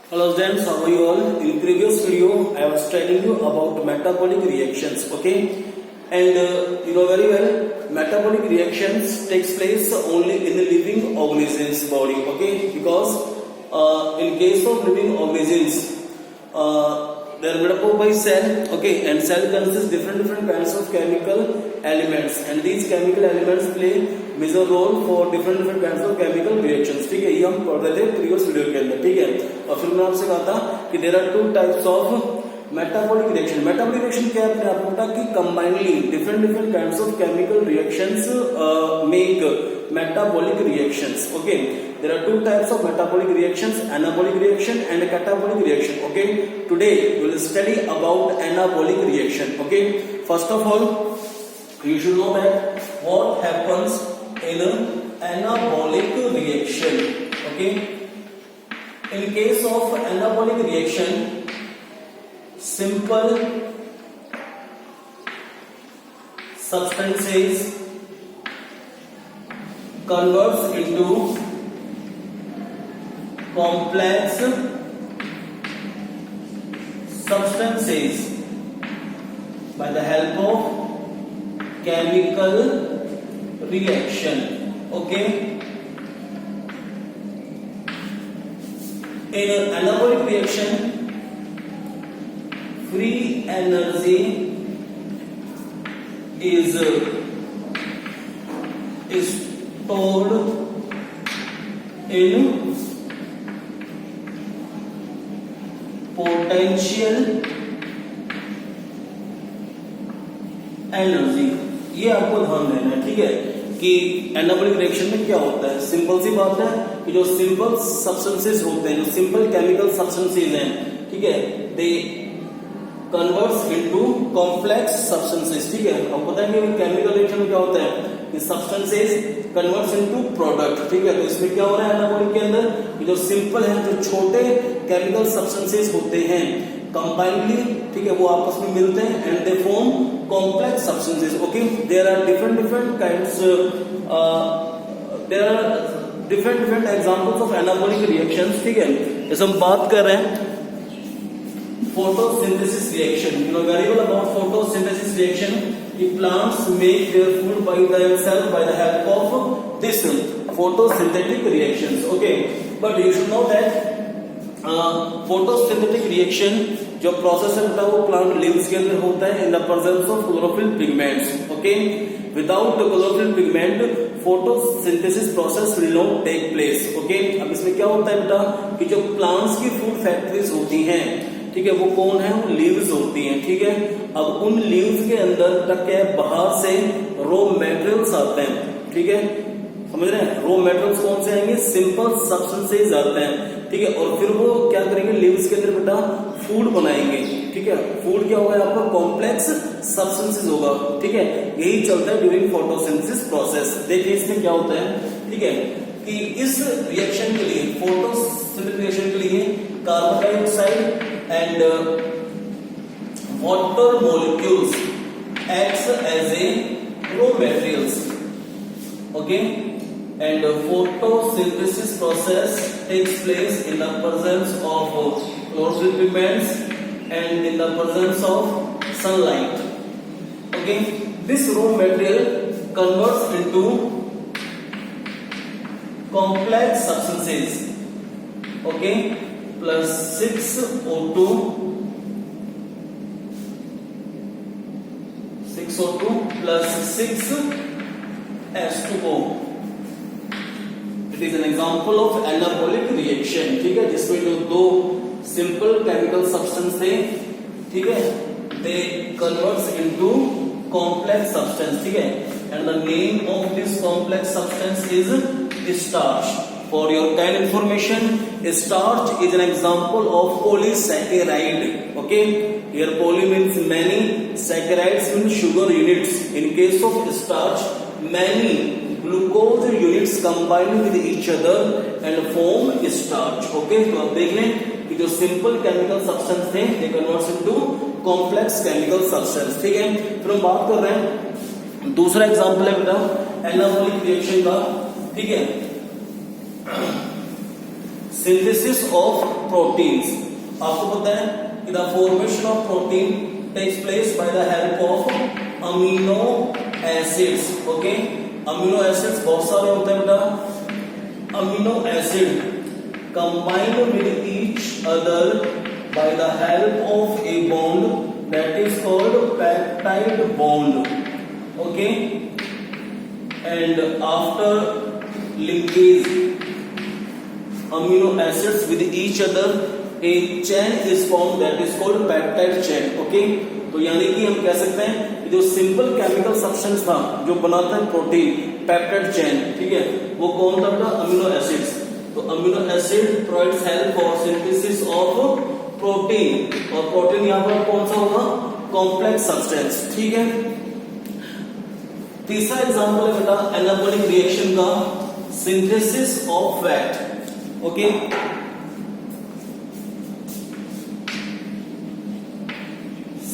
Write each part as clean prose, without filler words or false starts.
Hello students, how are you all? In previous video, I was telling you about metabolic reactions, okay? And you know very well, metabolic reactions takes place only in the living organisms body, okay? Because in case of living organisms, they are made up by cell, okay? And cell consists different kinds of chemical elements, and these chemical elements play major role for different kinds of chemical reactions. ठीक है, ये हम पढ़ रहे थे previous video के अंदर. ठीक है, और फिर मैंने आपसे कहा था कि there are two types of metabolic reaction. Metabolic reaction क्या है? आपने पता कि combinedly different kinds of chemical reactions make metabolic reactions. Okay, there are two types of metabolic reactions, anabolic reaction and catabolic reaction. Okay, today we will study about anabolic reaction. Okay, first of all you should know that what happens in an anabolic reaction. Okay, in case of anabolic reaction, simple substances converts into complex substances by the help of chemical reaction. Okay, in an anabolic reaction, free energy is stored in potential energy. ये आपको ध्यान देना है. ठीक है, कि anabolic reaction में क्या होता है. सिंपल सी बात है कि जो सिंपल सब्सटेंसेस होते हैं, जो सिंपल केमिकल सब्सटेंसेस हैं, ठीक है, दे कन्वर्ट्स इनटू कॉम्प्लेक्स सब्सटेंसेस. ठीक है, अब पता है कि केमिकल रिएक्शन में क्या होता है कि सब्सटेंसेस कन्वर्ट्स इनटू प्रोडक्ट. ठीक है, तो इसमें क्या हो रहा है एनाबॉलिक के अंदर कि जो सिंपल है, जो छोटे केमिकल सब्सटेंसेस होते हैं कंबाइनली, ठीक है, वो आपस में मिलते हैं and they form complex substances. Okay, there are different kinds, there are different examples of anabolic reactions. ठीक है, जैसे हम बात कर रहे हैं photosynthesis reaction. You know very well about photosynthesis reaction. The plants make their food by themselves by the help of this photosynthetic reactions. Okay, but you should know that photosynthetic reaction जो process है वो plant leaves के अंदर होता है in the presence of chlorophyll pigments. Okay, without chlorophyll pigment photosynthesis process will not take place. Okay, अब इसमें क्या होता है बेटा कि जो प्लांट्स की फूड फैक्ट्रीज होती हैं, ठीक है, वो कौन है? वो लीव्स होती हैं. ठीक है, अब उन लीव्स के अंदर तक क्या है, बाहर से रॉ मटेरियल्स आते हैं. ठीक है, समझ रहे हैं? रॉ मटेरियल्स कौन से आएंगे? सिंपल सब्सटेंसेस आते हैं. ठीक है, और फिर वो क्या करेंगे? लीव्स के अंदर बेटा फूड बनाएंगे. ठीक है, फूड क्या होगा? आपका कॉम्प्लेक्स सब्सटेंसेस होगा. ठीक है, यही चलता है ड्यूरिंग फोटोसिंथेसिस प्रोसेस. देखिए इसमें क्या होता है. ठीक है, कि इस रिएक्शन के लिए, फोटोसिंथेसिस रिएक्शन के लिए carbon dioxide and water molecules acts as a raw materials. Okay, and photosynthesis process takes place in the presence of chlorophyll pigments and in the presence of sunlight. Okay, this raw material converts into complex substances. Okay, plus 6O2 plus 6H2O. It is an example of anabolic reaction. ठीक है, जिसमें जो दो simple chemical substance थे, ठीक है, they converts into complex substance. ठीक है, and the name of this complex substance is starch. For your kind information, starch is an example of polysaccharide. Okay, here poly means many, saccharides means sugar units. In case of starch, many glucose units combine with each other and form starch. Okay, तो आप देख लें कि जो simple chemical substance थे, they converts into complex chemical substance. ठीक है, फिर हम बात कर रहे हैं दूसरा एग्जाम्पल है बेटा एनाबॉलिक रिएक्शन का, ठीक है। Synthesis of proteins. आपको पता है कि the formation of protein takes place by the help of amino acids. Okay, amino acids बहुत सारे होते हैं बेटा। Amino acid combine with each other by the help of a bond that is called peptide bond. Okay, and after linkage amino acids with each other a chain is formed that is called peptide chain. Okay, तो यानी कि हम कह सकते हैं कि जो simple chemical substance था जो बनाता है प्रोटीन, पेप्टाइड चेन, ठीक है, वो कौन था बेटा? Amino acids. तो amino acid provides help for synthesis of protein, और प्रोटीन यहां पर कौन सा होगा? Complex substance. ठीक है, तीसरा एग्जांपल है बेटा एनाबॉलिक रिएक्शन का, synthesis of fat. Okay,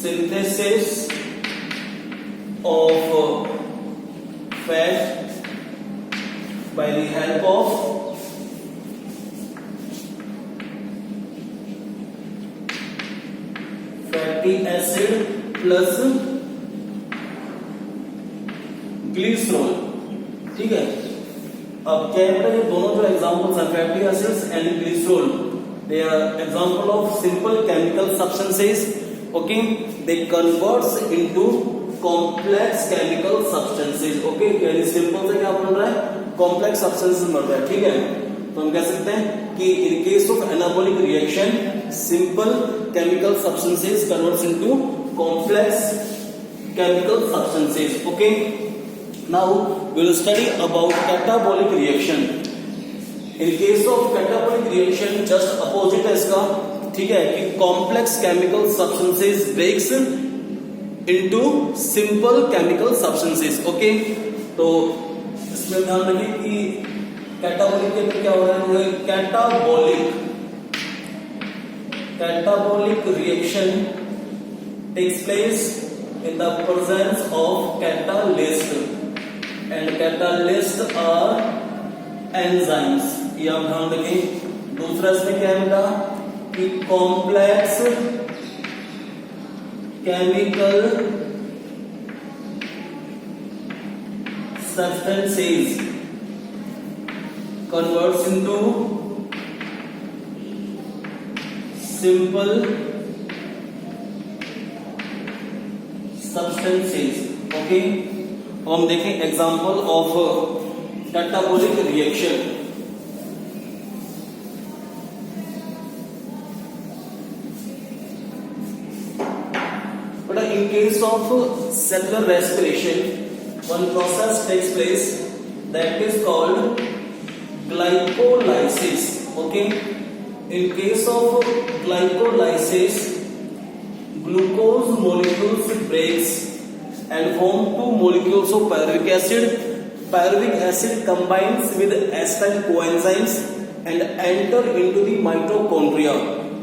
synthesis of fat by the help of fatty acid plus glycerol. ठीक है, अब क्या है, ये दोनों जो एग्जांपल्स हैं fatty acids and glycerol, they are example of simple chemical substances. Okay, they converts into complex chemical substances. Okay, यानी सिंपल से क्या बन रहा है? कॉम्प्लेक्स सब्सटेंसेस बन रहा है। ठीक है, तो हम कह सकते हैं कि इन case of anabolic reaction simple chemical substances converts into complex chemical substances. Okay, now we will study about catabolic reaction. In case of catabolic reaction just opposite है इसका, ठीक है, कि complex chemical substances breaks into simple chemical substances. Okay, तो इसमें ध्यान रखिए कि catabolic के अंदर क्या हो रहा है? Catabolic reaction takes place in the presence of catalyst, and catalyst are enzymes. ये आप ध्यान रखें। दूसरा इसमें क्या है बेटा कि complex chemical substances converts into simple substances. Okay, हम देखें example of catabolic reaction. But in case of cellular respiration one process takes place that is called glycolysis. Okay, in case of glycolysis glucose molecules breaks and form two molecules of pyruvic acid. Pyruvic acid combines with acetyl coenzymes and enter into the mitochondria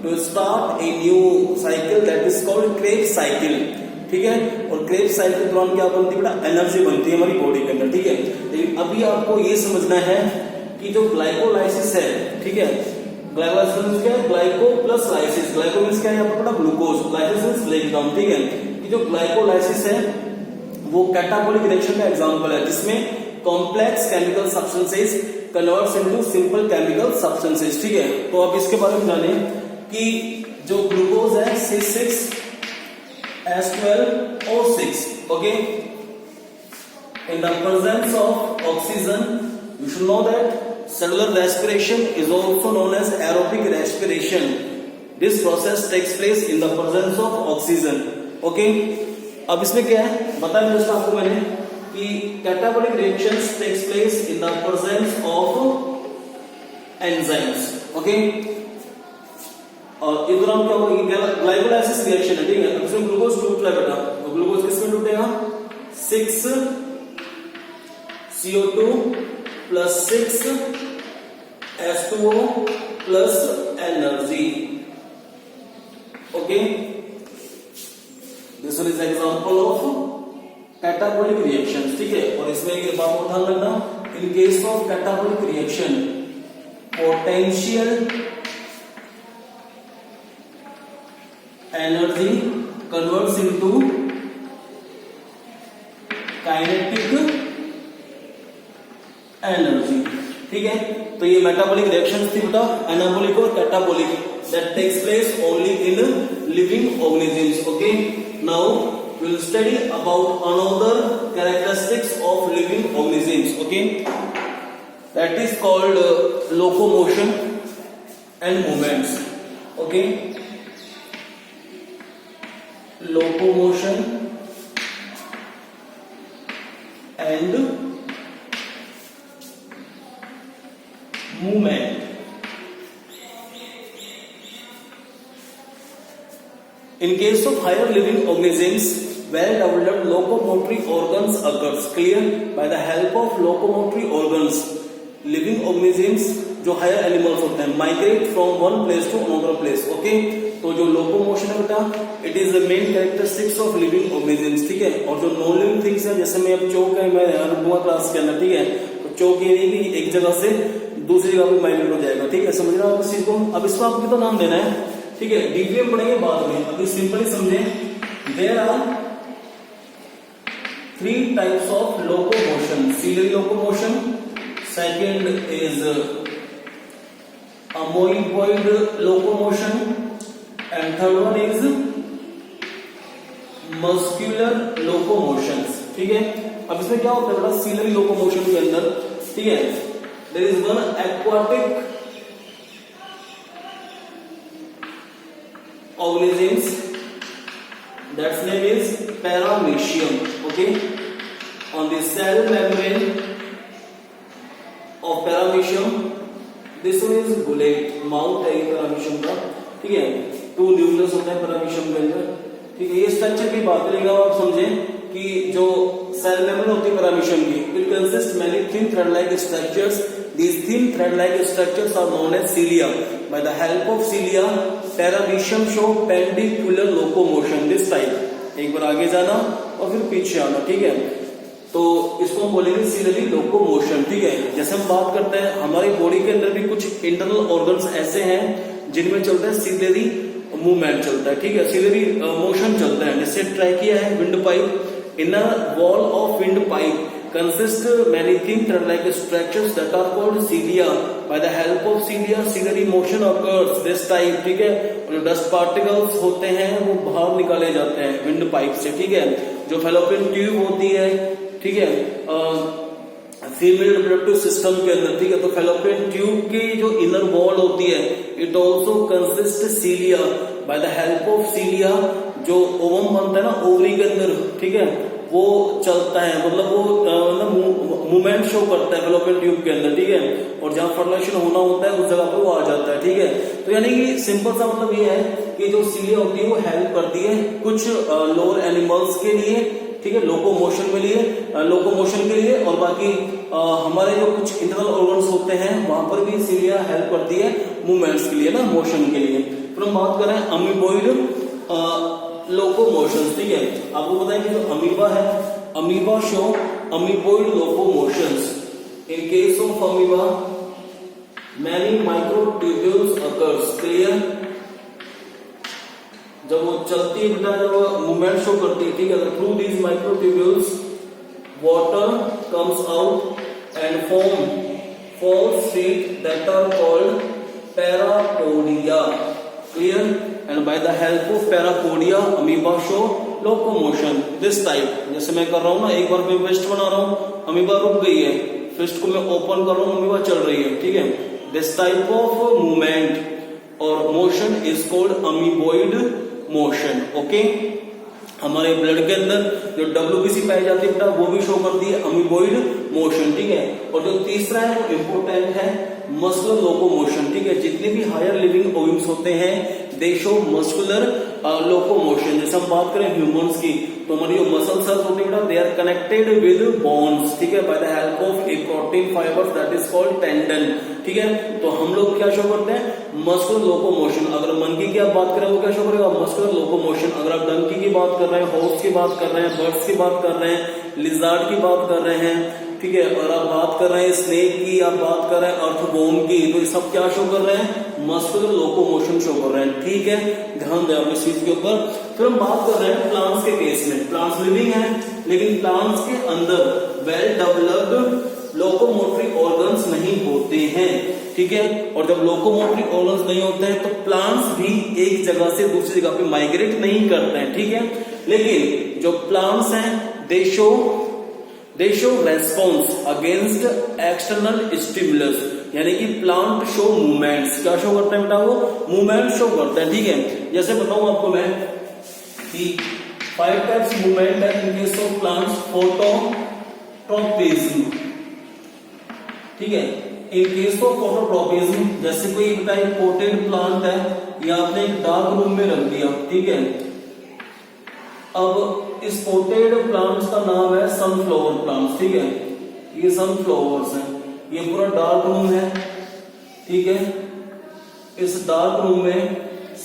to start a new cycle that is called Krebs cycle. ठीक है, और Krebs cycle के दौरान क्या बनती है बेटा? Energy बनती है हमारी बॉडी के अंदर। ठीक है, लेकिन अभी आपको ये समझना है कि जो ग्लाइकोलाइसिस है, ठीक है, ग्लाइकोलाइसिस क्या है? Glyco plus lysis. Glyco means क्या है? यहाँ पर बेटा ग्लूकोज, लाइसिस लेके डाउन। ठीक है, कि जो ग्लाइकोलाइसिस है वो कैटाबॉलिक रिएक्शन का एग्जांपल है जिसमें complex chemical substances converts into simple chemical substances. ठीक है, तो अब इसके बारे में जाने कि जो ग्लूकोज है C6H12O6. Okay, in the presence of oxygen, you should know that cellular respiration is also known as aerobic respiration. This process takes place in the presence of oxygen. Okay, अब इसमें क्या है बताया जस्ट आपको मैंने कि catabolic reactions takes place in the presence of enzymes. Okay, और इस दौरान क्या होगा? ग्लाइकोलाइसिस रिएक्शन है। ठीक है, अब इसमें ग्लूकोज टूट रहा है बेटा, तो ग्लूकोज किसमें टूटेगा? 6CO2 plus 6H2O plus energy. Okay, this is example of catabolic reactions. ठीक है, और इसमें एक बात को ध्यान रखना, इन case of catabolic reaction potential energy converts into kinetic energy. ठीक है, तो ये मेटाबॉलिक रिएक्शंस थी बेटा, एनाबॉलिक और catabolic, that takes place only in living organisms. Okay, now we will study about another characteristics of living organisms. Okay, that is called locomotion and movements. Okay, locomotion and movement. In case of higher living organisms, well-developed locomotory organs occurs. Clear? By the help of locomotory organs, living organisms जो higher animals होते हैं migrate from one place to another place. Okay? तो जो locomotion है बेटा, it is the main characteristics of living organisms. ठीक है? और जो non living things है, जैसे मैं अब चौक है, मैं दूंगा क्लास के अंदर, ठीक है? तो चौक ये नहीं कि एक जगह से दूसरी जगह पे माइग्रेट हो जाएगा। ठीक है, समझ रहे हो आप इस चीज को? अब इसको आपको तो नाम देना है, ठीक है? डीपीएम पढ़ेंगे बाद में, अभी सिंपली समझें। There are 3 types of locomotion: ciliary locomotion, second is amoeboid locomotion, and third one is muscular locomotions. ठीक है, अब इसमें क्या होता है बेटा ciliary locomotion के अंदर? ठीक है, there is one aquatic organisms, that's name is paramecium. Okay, on the cell membrane of paramecium, this one is bullet mouth है paramecium का। ठीक है, 2 न्यूक्लियस होते हैं paramecium के अंदर। ठीक है, ये स्ट्रक्चर की बात करेंगे आप समझें कि जो सेल मेम्ब्रेन होती है paramecium की, it consists many thin thread-like structures. These thin thread-like structures are known as cilia. By the help of cilia, paramecium show pendicular locomotion. This type, एक बार आगे जाना और फिर पीछे आना। ठीक है, तो इसको हम बोलेंगे सिलियरी लोकोमोशन। ठीक है, जैसे हम बात करते हैं हमारी बॉडी के अंदर भी कुछ इंटरनल ऑर्गन्स ऐसे हैं जिनमें चलता है सिलियरी मूवमेंट चलता है। ठीक है, सिलियरी मोशन चलता है, जैसे ट्रैकिया है, wind pipe, inner wall of wind pipe consist many thin thread-like structures that are called cilia. By the help of cilia, ciliary motion occurs. This type, ठीक है, और जो डस्ट पार्टिकल्स होते हैं वो बाहर निकाले जाते हैं विंड पाइप से। ठीक है, जो फेलोपियन ट्यूब होती है, ठीक है, फीमेल रिप्रोडक्टिव सिस्टम के अंदर, ठीक है, तो फेलोपियन ट्यूब की जो इनर वॉल होती है, it also consist cilia. Bye the help of cilia जो ओवम बनता है ना ओवरी के अंदर, ठीक है, वो चलता है, मतलब वो मूवमेंट शो करता है फेलोपियन ट्यूब के अंदर। ठीक है, और जहां फर्टिलाइजेशन होना होता है उस जगह पर वो आ जाता है। ठीक है, तो यानी कि सिंपल सा मतलब ये है कि जो सिलिया होती है वो हेल्प करती है कुछ लोअर एनिमल्स के लिए, ठीक है, लोकोमोशन के लिए, और बाकी हमारे जो कुछ इंटरनल ऑर्गन्स होते हैं वहां पर भी सिलिया हेल्प करती है मूवमेंट्स के लिए ना, मोशन के लिए। फिर हम बात करें अमीबॉइड लोकोमोशन। ठीक है, आपको बताएं कि जो अमीबा है, amoeba show amoeboid locomotions. In case of amoeba many microtubules occurs. Clear? जब वो चलती है बेटा, जब मूवमेंट शो करती है, ठीक है, through these microtubules water comes out and form sheet that are called parapodia. Clear? And by the help of parapodia, amoeba show locomotion. This type, जैसे मैं कर रहा हूँ ना, एक बार मैं फिस्ट बना रहा हूँ, अमीबा रुक गई है, फिस्ट को मैं ओपन कर रहा हूँ, अमीबा चल रही है। ठीक है, this type of movement और motion is called amoeboid motion. Okay? हमारे ब्लड के अंदर जो WBC पाई जाती है बेटा, वो भी शो करती है अमीबॉइड मोशन। ठीक है, और जो तीसरा है वो इम्पोर्टेंट है मस्कुलर लोकोमोशन। ठीक है, जितने भी हायर लिविंग ऑर्गन्स होते हैं दे शो मस्कुलर लोकोमोशन। जैसे हम बात करें ह्यूमंस की, तो हमारी जो मसल सेल्स होती है they are connected with bones. ठीक है, by the help of a protein fibres that is called tendon. ठीक है, तो हम लोग क्या शो करते हैं? Muscular locomotion. अगर मंकी की आप बात करें वो क्या शो करेगा? Muscular locomotion. अगर आप डंकी की बात कर रहे हैं, हॉर्स की बात कर रहे हैं, बर्ड्स की बात कर रहे हैं, लिजार्ड की बात कर रहे हैं, ठीक है, और आप बात कर रहे हैं स्नेक की, आप बात कर रहे हैं अर्थवॉर्म की, तो ये सब क्या शो कर रहे हैं, मस्कुलर लोकोमोशन शो कर रहे हैं। ठीक है, ध्यान दें आप इस चीज के ऊपर। फिर हम बात कर रहे हैं प्लांट्स के केस में। प्लांट्स लिविंग है, लेकिन प्लांट्स के अंदर वेल डेवलप्ड लोकोमोटरी ऑर्गन्स नहीं होते हैं। ठीक है, और जब लोकोमोटरी ऑर्गन्स नहीं होते हैं तो प्लांट्स भी एक जगह से दूसरी जगह पे माइग्रेट नहीं करते हैं। ठीक है, लेकिन जो प्लांट्स हैं दे show response against external stimulus, यानी कि प्लांट शो मूवमेंट्स। क्या शो करते हैं बेटा, वो मूवमेंट शो करते हैं। ठीक है, जैसे बताऊं आपको मैं कि 5 टाइप्स मूवमेंट है इन केस ऑफ प्लांट्स। फोटोट्रोपिज्म, ठीक है, इन केस ऑफ फोटोट्रोपिज्म जैसे कोई पोटेड प्लांट है, या आपने एक डार्क रूम में रख दिया। ठीक है, अब इस पोटेड प्लांट्स का नाम है सनफ्लावर प्लांट्स। ठीक है, ये सनफ्लावर्स हैं, ये पूरा डार्क रूम है। ठीक है, इस डार्क रूम में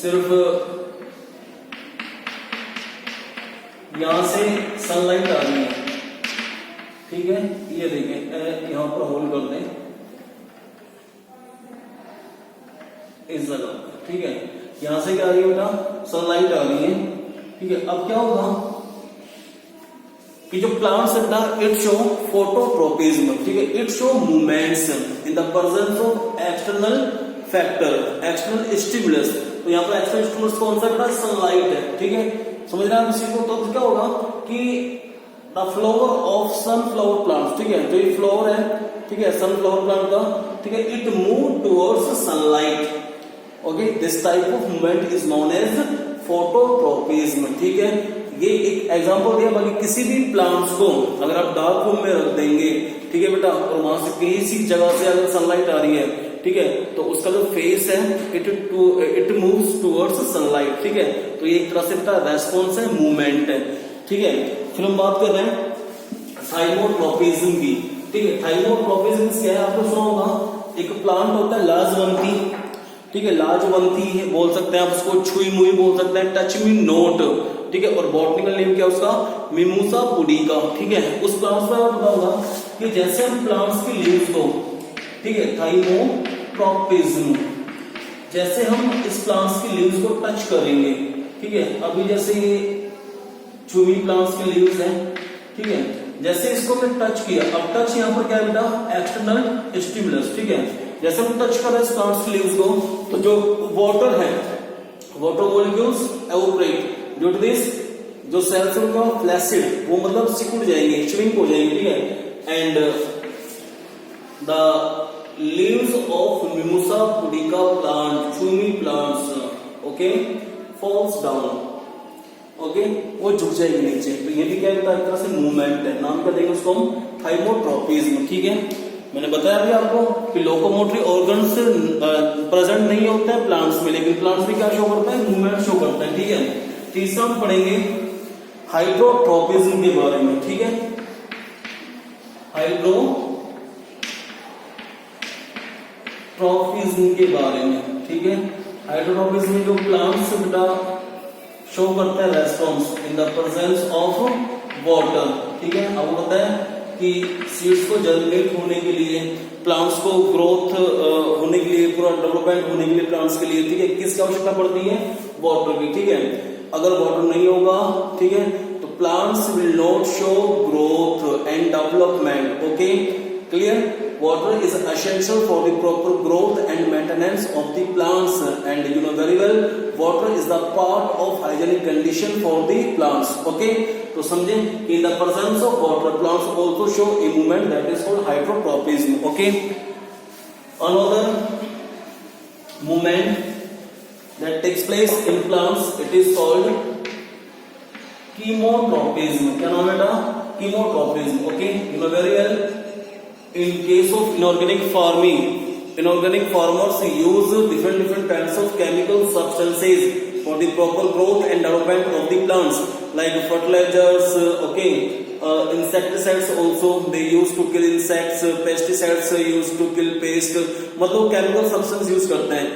सिर्फ यहां से सनलाइट आ रही है। ठीक है, ये देखें, यहां पर होल्ड कर दें इस जगह। ठीक है, यहां से क्या आ रही है बेटा, सनलाइट आ रही है। ठीक है, अब क्या होगा कि जो प्लांट्स है इट शो फोटोट्रोपिज्म। ठीक है, it show movements in the presence of external factor, external stimulus. तो यहाँ पर एक्सटर्नल स्टिमुलस कौन सा बेटा, सनलाइट है। ठीक है, समझ रहे हैं आप इसी को। तो क्या होगा कि the flower of sunflower plants, ठीक है, जो ये फ्लावर है, ठीक है, सनफ्लावर प्लांट का, ठीक है, it move towards sunlight. Okay, this type of movement is known as phototropism. ठीक है, ये एक एग्जांपल दिया। बाकी किसी भी प्लांट्स को अगर आप डार्क रूम में रख देंगे, ठीक है बेटा, और वहां से किसी जगह से अगर सनलाइट आ रही है, ठीक है, तो उसका जो फेस है इट मूव्स टुवर्ड्स सनलाइट। ठीक है, तो ये एक तरह से बेटा रेस्पॉन्स है, मूवमेंट है। ठीक है, फिर हम बात कर रहे हैं थाइमोट्रोपिज्म की। ठीक है, थाइमोट्रोपिज्म क्या है, आपने सुना होगा, एक प्लांट होता है लाजवंती। ठीक है, लाजवंती बोल सकते हैं आप उसको, छुई मुई बोल सकते हैं, टच मी नोट। ठीक है, और बॉटनिकल नेम क्या है उसका, मिमोसा पुडिका। ठीक है, उस प्लांट्स में बताऊंगा कि जैसे हम प्लांट्स की लीव्स को, ठीक है, थाइमोट्रोपिज्म, जैसे हम इस प्लांट्स की लीव्स को टच करेंगे। ठीक है, अभी जैसे ये छुई प्लांट्स की लीव्स हैं, ठीक है, जैसे इसको मैं टच किया, अब टच यहाँ पर क्या है बेटा, एक्सटर्नल स्टिमुलस। ठीक है, जैसे हम टच कर रहे हैं प्लांट्स की लीव्स को, तो जो वाटर है, water molecules evaporate due to this, जो सेल्स उनका फ्लैसिड, वो मतलब सिकुड़ जाएंगे, श्रिंक हो जाएंगे। ठीक है, and the leaves of Mimosa pudica plant, चूमी plants, okay, falls down. Okay, वो झुक जाएगी नीचे। तो ये भी क्या है, एक तरह से मूवमेंट है। नाम क्या देंगे उसको हम, थाइमोट्रोपिज्म। ठीक है, मैंने बताया अभी आपको कि लोकोमोटरी ऑर्गन्स प्रेजेंट नहीं होते हैं प्लांट्स में, लेकिन प्लांट्स में क्या शो करते हैं, मूवमेंट शो करते हैं। ठीक है, तीसरा हम पढ़ेंगे हाइड्रोट्रोपिज्म के बारे में। ठीक है, हाइड्रोट्रोपिज्म के बारे में। ठीक है, हाइड्रोट्रोपिज्म में जो प्लांट्स बेटा शो करते हैं response in the presence of water. ठीक है, आपको पता है कि सीड्स को जर्मिनेट होने के लिए, प्लांट्स को ग्रोथ होने के लिए, पूरा डेवलपमेंट होने के लिए प्लांट्स के लिए, ठीक है, किसकी आवश्यकता पड़ती है, वाटर की। ठीक है, अगर वाटर नहीं होगा, ठीक है, तो plants will not show growth and development. Okay, clear, water is essential for the proper growth and maintenance of the plants, and you know very well water is the part of hygienic condition for the plants. Okay, तो समझे, in the presence of water plants also show a movement that is called hydrotropism. Okay, another movement that takes place in plants, it is called chemotropism. क्या नाम है बेटा, chemotropism. Okay, you know very well, in case of inorganic farming, inorganic farmers use different kinds of chemical substances for the proper growth and development of the plants, like fertilizers, okay, insecticides also they use to kill insects, pesticides used to kill pest, मतलब chemical substance use करते हैं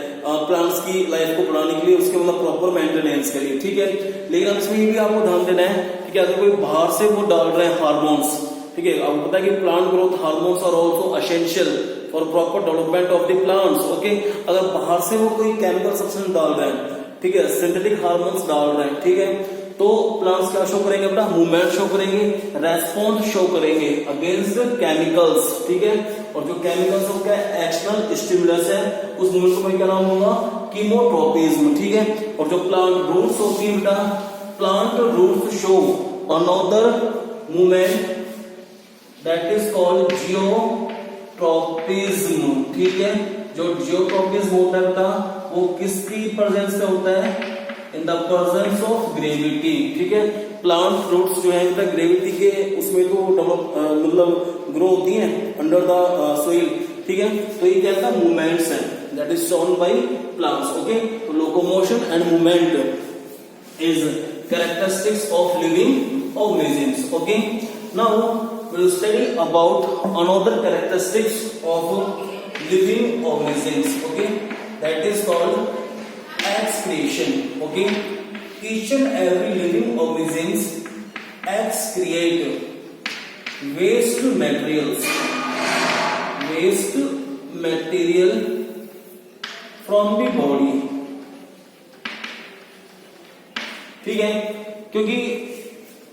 plants की life को बढ़ाने के लिए, उसके मतलब प्रॉपर मेंटेनेंस के लिए। ठीक है, लेकिन अब इसमें ये भी आपको ध्यान देना है कि अगर कोई बाहर से वो डाल रहे हैं हार्मोन्स, ठीक है, आपको पता है कि plant growth hormones are also essential for proper development of the plants. Okay, अगर बाहर से वो कोई केमिकल सब्सटेंस डाल रहे हैं, ठीक है, सिंथेटिक हार्मोन्स डाल रहे हैं, ठीक है, तो प्लांट्स क्या शो करेंगे अपना, मूवमेंट शो करेंगे, रेस्पॉन्स शो करेंगे अगेंस्ट केमिकल्स, ठीक है। और जो केमिकल्स हो क्या एक्सटर्नल स्टिमुलस है, उस मूवमेंट को मैं क्या नाम दूंगा, कीमोट्रोपिज्म, ठीक है। और जो प्लांट रूट्स होती है बेटा, plant roots show another movement that is called geotropism, ठीक है। जो जियोट्रोपिज्म होता है बेटा वो किसकी प्रेजेंस में होता है, in the presence of gravity, ठीक है। प्लांट रूट्स जो है बेटा ग्रेविटी के उसमें तो मतलब ग्रो होती है अंडर द सोइल, ठीक है। तो ये क्या था, मूवमेंट्स हैं that is shown by plants. Okay, तो locomotion and movement is characteristics of living organisms. Okay, now we will study about another characteristics of living organisms. Okay, that is called excretion. Okay, each and every living organisms excrete waste material from the body, ठीक है, क्योंकि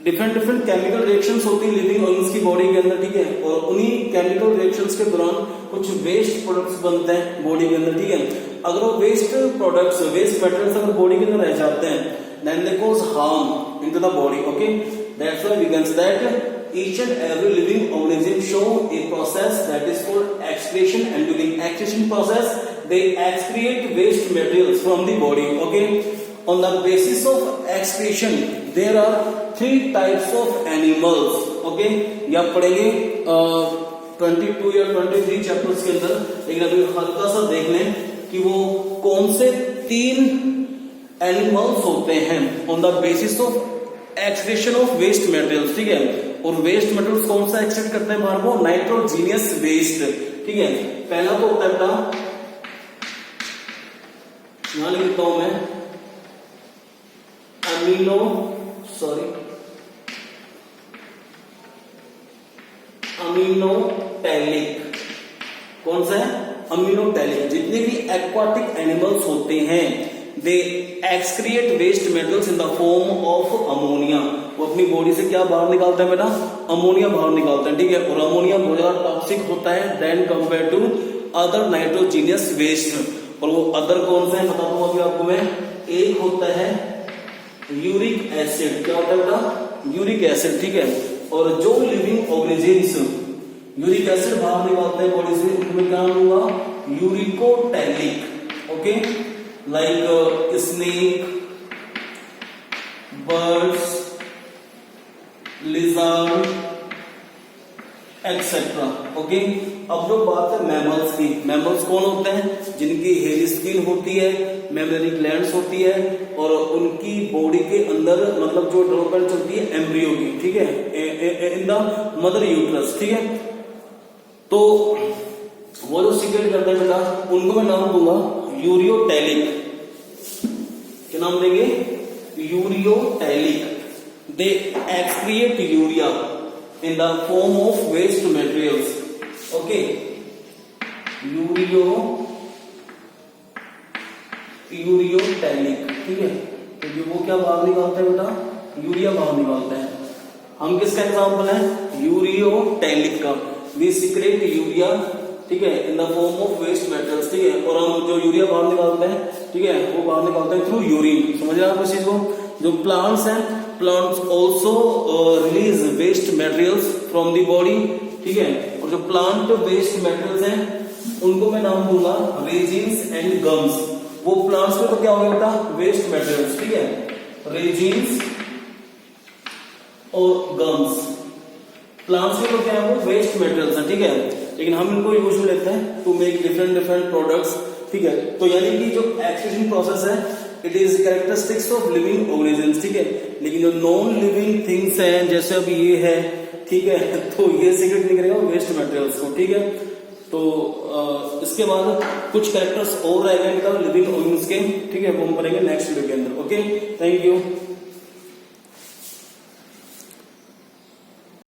different chemical reactions होती है living organism की body के अंदर, ठीक है। और उन्हीं केमिकल रिएक्शंस के दौरान कुछ वेस्ट प्रोडक्ट्स बनते हैं बॉडी के अंदर, ठीक है। अगर वो वेस्ट प्रोडक्ट्स, वेस्ट मटेरियल्स अगर बॉडी के अंदर रह जाते हैं, then they cause harm into the body. Okay, that's why we can say that each and every living organism show a process that is called excretion, and during excretion process they excrete waste materials from the body. Okay, on the basis of excretion there are 3 types of animals. okay, ये आप पढ़ेंगे 22 या 23 chapters के अंदर, लेकिन अभी हल्का सा देख लें कि वो कौन से 3 एनिमल्स होते हैं on the basis of excretion of waste materials, ठीक है। और वेस्ट मटेरियल्स कौन सा एक्सट्रैक्ट करते हैं बाहर, वो नाइट्रोजीनियस वेस्ट, ठीक है। पहला तो होता है बेटा, यहां लिखता हूं मैं अमीनोटैलिक। कौन सा है, अमीनोटैलिक। जितने भी एक्वाटिक एनिमल्स होते हैं they excrete waste metals in the form of ammonia. वो अपनी बॉडी से क्या बाहर निकालता है बेटा, अमोनिया बाहर निकालता है, ठीक है। और अमोनिया बहुत ज्यादा टॉक्सिक होता है then compare to other nitrogenous waste. और वो अदर कौन सा है बता दूंगा अभी आपको मैं। एक होता है यूरिक एसिड, क्या होता है बेटा, यूरिक एसिड, ठीक है। और जो लिविंग ऑर्गेनिजम्स यूरिक एसिड बाहर निकालते हैं बॉडी से, उनमें क्या होगा, uricotelic. Okay, like snake, birds, lizard etcetera. Okay, अब जो बात है मैमल्स की, मैमल्स कौन होते हैं, जिनकी हेयर स्किन होती है, मेमरी ग्लैंड्स होती है, और उनकी बॉडी के अंदर मतलब जो डेवलपमेंट चलती है एम्ब्रियो की, ठीक है, इन द मदर यूट्रस, ठीक है। तो वो जो सीक्रेट करते हैं बेटा, उनको मैं नाम दूंगा यूरियोटैलिक। क्या नाम देंगे, ureotelic. They excrete urea in the form of waste materials. Okay, ureotelic, ठीक है। तो वो क्या बाहर निकालते हैं बेटा, यूरिया बाहर निकालते हैं। हम किसका एग्जाम्पल है, यूरियोटैलिक का। वी सीक्रेट यूरिया, ठीक है, in the form of waste metals, ठीक है। और हम जो यूरिया बाहर निकालते हैं, ठीक है, वो बाहर निकालते हैं थ्रू यूरिन। समझ रहे हैं आप इस चीज को। जो प्लांट्स हैं, plants also release waste materials from the body, ठीक है। और जो प्लांट वेस्ट मटेरियल्स हैं उनको मैं नाम दूंगा रेजिन्स एंड गम्स। वो प्लांट्स में तो क्या होगा बेटा, वेस्ट मटेरियल्स, ठीक है, रेजिन्स और गम्स। प्लांट्स में तो क्या है, वो वेस्ट मटेरियल्स हैं, ठीक है। लेकिन हम इनको यूज में लेते हैं टू मेक डिफरेंट प्रोडक्ट्स, ठीक है। तो यानी कि जो एक्सक्रीशन प्रोसेस है it is characteristics of living organisms, ठीक है। लेकिन जो नॉन लिविंग थिंग्स हैं जैसे अब ये है, ठीक है, तो ये सीक्रेट नहीं करेगा वेस्ट मटेरियल्स को, ठीक है। तो इसके बाद कुछ कैरेक्टर्स और रहेंगे लिविंग ऑर्गेनिजम्स के, ठीक है, वो हम पढ़ेंगे नेक्स्ट वीडियो के अंदर। Okay, thank you.